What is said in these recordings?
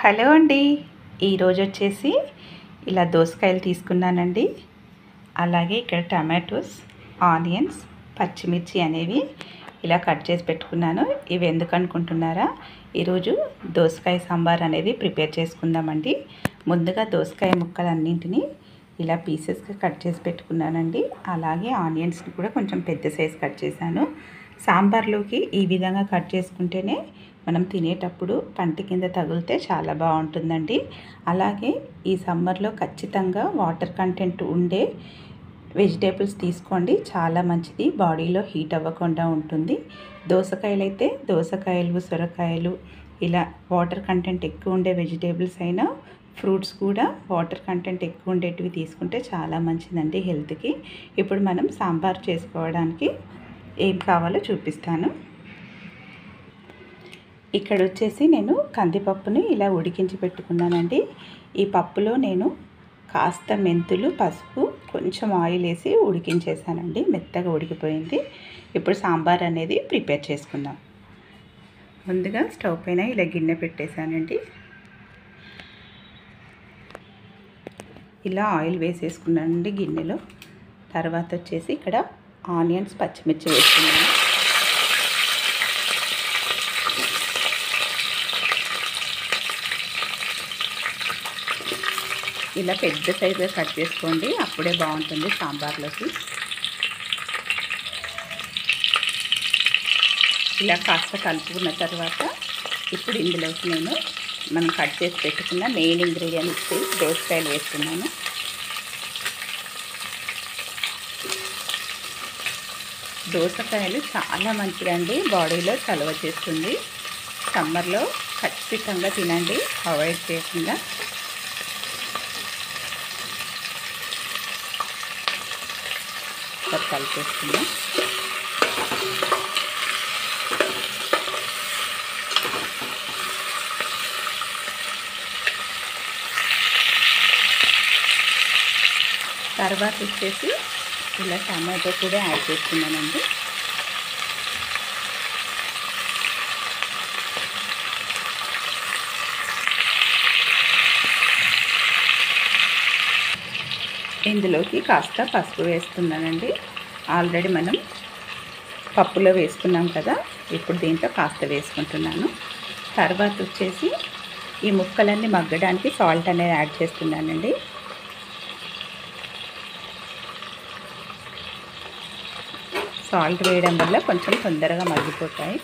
Hello అండి. ఈరోజు వచ్చేసి ఇలా దోసకాయలు తీసుకున్నానండి. అలాగే ఇక్కడ టమాటోస్, ఆనియన్స్, పచ్చిమిర్చి అనేవి ఇలా కట్ చేసి పెట్టుకున్నాను. ఇవి ఎందుకు అనుకుంటున్నారా? ఈరోజు దోసకాయ సాంబార్ అనేది ప్రిపేర్ చేసుకుందామండి. ముందుగా దోసకాయ ముక్కలన్నింటినీ ఇలా పీసెస్గా కట్ చేసి పెట్టుకున్నానండి. అలాగే ఆనియన్స్ని కూడా కొంచెం పెద్ద సైజ్ కట్ చేశాను. సాంబార్లోకి ఈ విధంగా కట్ చేసుకుంటేనే మనం తినేటప్పుడు పంటి కింద తగిలితే చాలా బాగుంటుందండి. అలాగే ఈ సమ్మర్లో ఖచ్చితంగా వాటర్ కంటెంట్ ఉండే వెజిటేబుల్స్ తీసుకోండి, చాలా మంచిది, బాడీలో హీట్ అవ్వకుండా ఉంటుంది. దోసకాయలు అయితే దోసకాయలు, సొరకాయలు ఇలా వాటర్ కంటెంట్ ఎక్కువ ఉండే వెజిటేబుల్స్ అయినా ఫ్రూట్స్ కూడా వాటర్ కంటెంట్ ఎక్కువ ఉండేటివి తీసుకుంటే చాలా మంచిదండి హెల్త్కి. ఇప్పుడు మనం సాంబార్ చేసుకోవడానికి ఏం కావాలో చూపిస్తాను. ఇక్కడ వచ్చేసి నేను కందిపప్పుని ఇలా ఉడికించి పెట్టుకున్నానండి. ఈ పప్పులో నేను కాస్త మెంతులు, పసుపు, కొంచెం ఆయిల్ వేసి ఉడికించేసానండి. మెత్తగా ఉడికిపోయింది. ఇప్పుడు సాంబార్ అనేది ప్రిపేర్ చేసుకుందాం. ముందుగా స్టవ్ పైన ఇలా గిన్నె పెట్టేశానండి. ఇలా ఆయిల్ వేసేసుకున్నానండి గిన్నెలో. తర్వాత వచ్చేసి ఇక్కడ ఆనియన్స్, పచ్చిమిర్చి వేసుకున్నాను. ఇలా పెద్ద సైజుగా కట్ చేసుకోండి, అప్పుడే బాగుంటుంది సాంబార్లోకి. ఇలా కాస్త కలుపుకున్న తర్వాత ఇప్పుడు ఇందులోకి నేను మనం కట్ చేసి పెట్టుకున్న మెయిన్ ఇంగ్రీడియంట్స్ దోసకాయలు వేస్తున్నాను. దోసకాయలు చాలా మంచిదండి, బాడీలో చలవ చేస్తుంది. సమ్మర్లో ఖచ్చితంగా తినండి, అవాయిడ్ చేయకుండా. కలిపేస్తున్నాం. తర్వాత వచ్చేసి ఇలా టమాటో కూడా యాడ్ చేస్తున్నానండి. ఇందులోకి కాస్త పసుపు వేస్తున్నానండి. ఆల్రెడీ మనం పప్పులో వేసుకున్నాం కదా, ఇప్పుడు దీంట్లో కాస్త వేసుకుంటున్నాను. తర్వాత వచ్చేసి ఈ ముక్కలన్నీ మగ్గడానికి సాల్ట్ అనేది యాడ్ చేస్తున్నానండి. సాల్ట్ వేయడం వల్ల కొంచెం తొందరగా మగ్గిపోతాయి.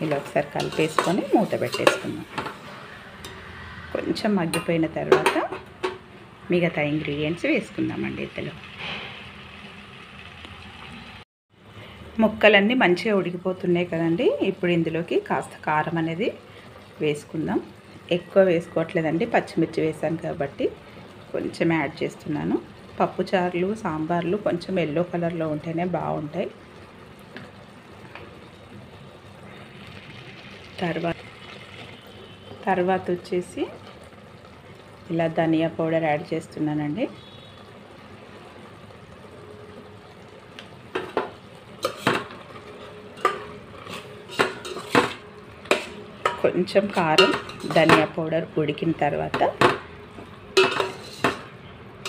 ఇలా ఒకసారి కలిపేసుకొని మూత పెట్టేసుకుందాం. కొంచెం మగ్గిపోయిన తర్వాత మిగతా ఇంగ్రీడియంట్స్ వేసుకుందామండి ఇందులో. ముక్కలన్నీ మంచిగా ఉడికిపోతున్నాయి కదండి. ఇప్పుడు ఇందులోకి కాస్త కారం అనేది వేసుకుందాం. ఎక్కువ వేసుకోవట్లేదండి, పచ్చిమిర్చి వేసాను కాబట్టి కొంచెం యాడ్ చేస్తున్నాను. పప్పుచారులు, సాంబార్లు కొంచెం ఎల్లో కలర్లో ఉంటేనే బాగుంటాయి. తర్వాత వచ్చేసి ఇలా ధనియా పౌడర్ యాడ్ చేస్తున్నానండి. కొంచెం కారం, ధనియా పౌడర్ ఉడికిన తర్వాత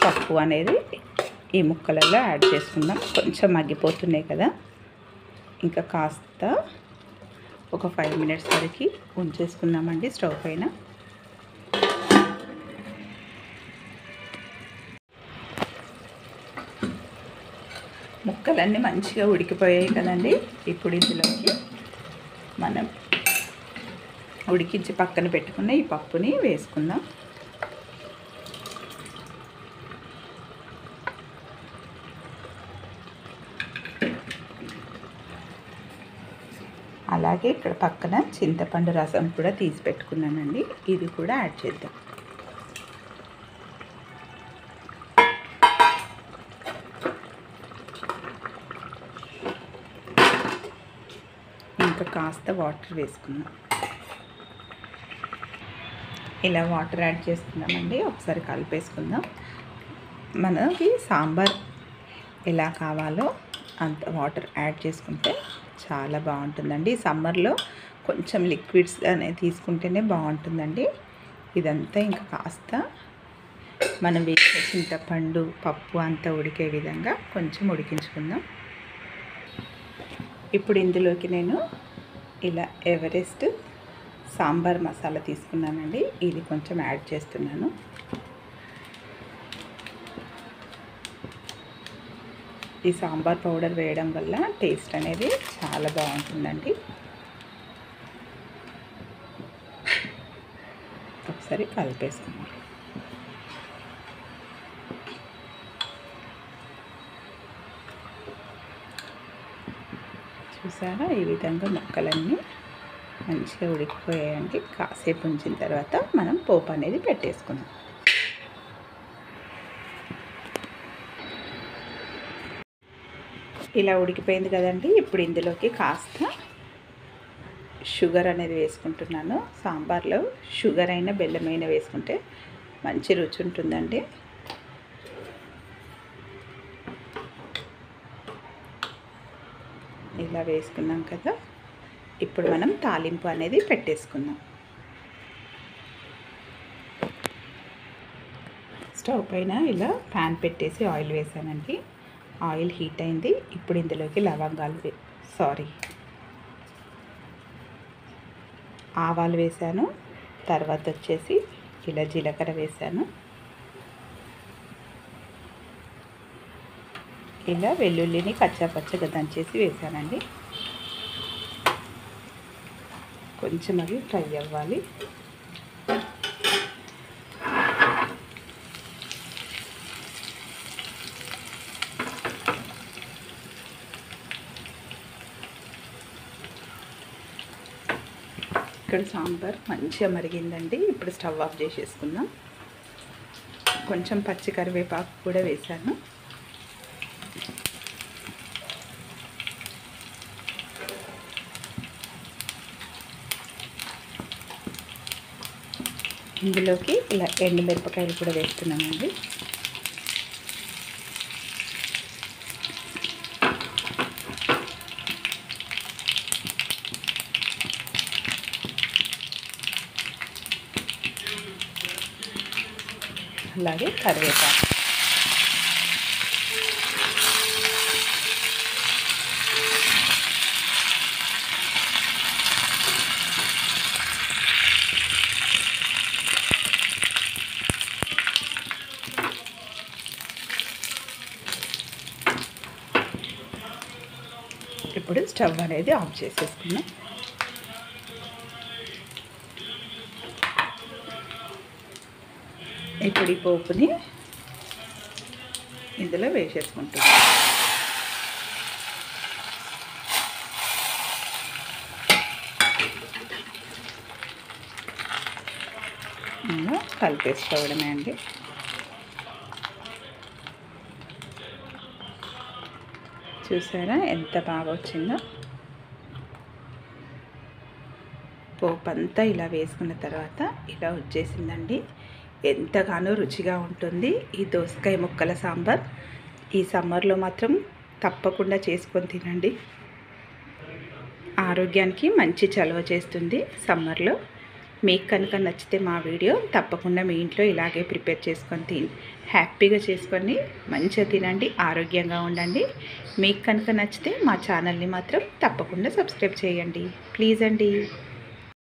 పప్పు అనేది ఈ ముక్కలలో యాడ్ చేసుకుందాం. కొంచెం మగ్గిపోతున్నాయి కదా, ఇంకా కాస్త ఒక 5 మినిట్స్ వరకు ఉంచేసుకుందామండి స్టవ్ పైన. ముక్కలన్నీ మంచిగా ఉడికిపోయాయి కదండి. ఇప్పుడు ఇందులోకి మనం ఉడికించి పక్కన పెట్టుకున్న ఈ పప్పుని వేసుకుందాం. అలాగే ఇక్కడ పక్కన చింతపండు రసం కూడా తీసి పెట్టుకున్నానండి, ఇది కూడా యాడ్ చేద్దాం. ఇంకా కాస్త వాటర్ వేసుకుందాం. ఇలా వాటర్ యాడ్ చేసుకుందామండి. ఒకసారి కలిపేసుకుందాం. మనకి సాంబార్ ఎలా కావాలో అంత వాటర్ యాడ్ చేసుకుంటే చాలా బాగుంటుందండి. సమ్మర్లో కొంచెం లిక్విడ్స్ అనేది తీసుకుంటేనే బాగుంటుందండి. ఇదంతా ఇంకా కాస్త మనం వేసే చింతపండు పప్పు అంతా ఉడికే విధంగా కొంచెం ఉడికించుకుందాం. ఇప్పుడు ఇందులోకి నేను ఇలా ఎవరెస్ట్ సాంబార్ మసాలా తీసుకున్నానండి. ఇది కొంచెం యాడ్ చేస్తున్నాను. ఈ సాంబార్ పౌడర్ వేయడం వల్ల టేస్ట్ అనేది చాలా బాగుంటుందండి. ఒకసారి కలిపేసుకుందాం. చూసారా, ఈ విధంగా ముక్కలన్నీ మంచిగా ఉడికిపోయాయండి. కాసేపు ఉంచిన తర్వాత మనం పోపు అనేది పెట్టేసుకుందాం. ఇలా ఉడికిపోయింది కదండి. ఇప్పుడు ఇందులోకి కాస్త షుగర్ అనేది వేసుకుంటున్నాను. సాంబార్లో షుగర్ అయినా బెల్లమైనా వేసుకుంటే మంచి రుచి ఉంటుందండి. ఇలా వేసుకున్నాం కదా. ఇప్పుడు మనం తాలింపు అనేది పెట్టేసుకుందాం. స్టవ్ పైన ఇలా ప్యాన్ పెట్టేసి ఆయిల్ వేసానండి. ఆయిల్ హీట్ అయింది. ఇప్పుడు ఇందులోకి లవంగాలు ఆవాలు వేసాను. తర్వాత వచ్చేసి ఇలా జీలకర్ర వేసాను. ఇలా వెల్లుల్లిని కచ్చాపచ్చగా దంచేసి వేసానండి. కొంచెం అవి ఫ్రై అవ్వాలి. ఇక్కడ సాంబార్ మంచిగా మరిగిందండి. ఇప్పుడు స్టవ్ ఆఫ్ చేసేసుకుందాం. కొంచెం పచ్చి కరివేపాకు కూడా వేసాను. ఇందులోకి ఇలా ఎండుమిరపకాయలు కూడా వేస్తున్నానండి. అలాగే కరివేపాకు. ఇప్పుడు స్టవ్ అనేది ఆఫ్ చేసేసుకున్నాం. ఇప్పుడు ఈ పోపుని ఇందులో వేసేసుకుంటాం. కలిపేసుకోవడమే అండి. చూసారా ఎంత బాగా వచ్చిందో. పోపు అంతా ఇలా వేసుకున్న తర్వాత ఇలా వచ్చేసిందండి. ఎంతగానో రుచిగా ఉంటుంది ఈ దోసకాయ ముక్కల సాంబార్. ఈ సమ్మర్లో మాత్రం తప్పకుండా చేసుకొని తినండి. ఆరోగ్యానికి మంచి చలువ చేస్తుంది సమ్మర్లో. మీకు కనుక నచ్చితే మా వీడియో తప్పకుండా మీ ఇంట్లో ఇలాగే ప్రిపేర్ చేసుకొని హ్యాపీగా చేసుకొని మంచిగా తినండి, ఆరోగ్యంగా ఉండండి. మీకు కనుక నచ్చితే మా ఛానల్ని మాత్రం తప్పకుండా సబ్స్క్రైబ్ చేయండి ప్లీజ్ అండి.